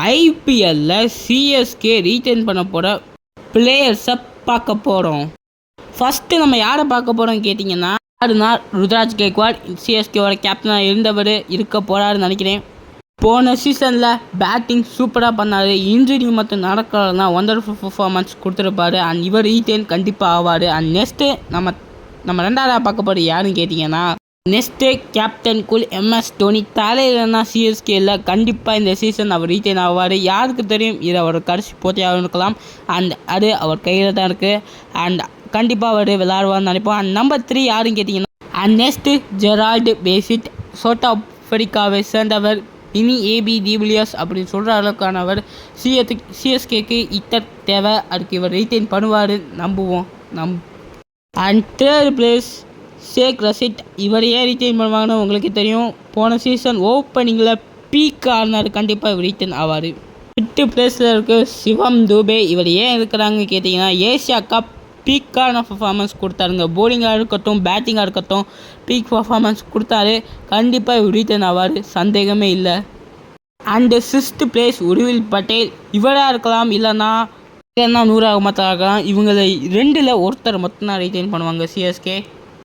ஐபிஎல்லில் CSK retain பண்ண போகிற பிளேயர்ஸை பார்க்க போகிறோம். ஃபஸ்ட்டு நம்ம யாரை பார்க்க போகிறோம் கேட்டிங்கன்னா, யாருன்னா ருத்ராஜ் கெய்க்வாட். சிஎஸ்கேவோட கேப்டனாக இருந்தவர் இருக்க போகிறாருன்னு நினைக்கிறேன். போன சீசனில் பேட்டிங் சூப்பராக பண்ணார். இன்ஜுரி மட்டும் நடக்கலன்னா ஒண்டர்ஃபுல் பர்ஃபார்மன்ஸ் கொடுத்துருப்பாரு. அண்ட் இவர் ரீட்டைன் கண்டிப்பாக ஆவார். அண்ட் நெக்ஸ்ட்டு நம்ம ரெண்டாவதாக பார்க்க போகிற யாருன்னு கேட்டிங்கன்னா, next captain cool MS Dhoni. தலையிலன்னா சிஎஸ்கேல கண்டிப்பாக இந்த சீசன் அவர் ரீட்டைன் ஆவார். யாருக்கு தெரியும், இது அவர் கடைசி போட்டியாக இருக்கலாம். அண்ட் அது அவர் கையில் தான் இருக்குது. அண்ட் கண்டிப்பாக அவர் விளையாடுவார்னு நினைப்போம். அண்ட் நம்பர் 3 யாருன்னு கேட்டிங்கன்னா, அண்ட் நெக்ஸ்ட்டு ஜெரால்டு பேசிட். சவுத் ஆப்பிரிக்காவை சேர்ந்தவர். இனி ஏபி டிவிலியர்ஸ் அப்படின்னு சொல்கிற அளவுக்கானவர். சிஎஸ்கேக்கு இத்தர் தேவை. அதுக்கு இவர் ரீட்டைன் பண்ணுவார் நம்புவோம். அண்ட் தேர்ட் பிளேஸ் ஷேக் ரஷீத். இவர் ஏன் ரீட்டைன் பண்ணுவாங்கன்னு உங்களுக்கு தெரியும். போன சீசன் ஓப்பனிங்கில் பீக் ஆனார். கண்டிப்பாக இவர் ரீட்டைன் ஆவார். 5th பிளேஸில் இருக்குது சிவம் துபே. இவர் ஏன் இருக்கிறாங்க கேட்டிங்கன்னா, ஏசியா கப் பீக்கான பர்ஃபார்மன்ஸ் கொடுத்தாருங்க. போலிங்காக இருக்கட்டும், பேட்டிங்காக இருக்கட்டும், பீக் பர்ஃபார்மன்ஸ் கொடுத்தாரு. கண்டிப்பாக இவர் ரீட்டைன் ஆவார், சந்தேகமே இல்லை. அண்டு 6th பிளேஸ் உருவில் பட்டேல். இவராக இருக்கலாம், இல்லைன்னா நூறு அகமத்தாக இருக்கலாம். இவங்களை 2ல் ஒருத்தர் மட்டும்தான் ரீட்டைன் பண்ணுவாங்க சிஎஸ்கே.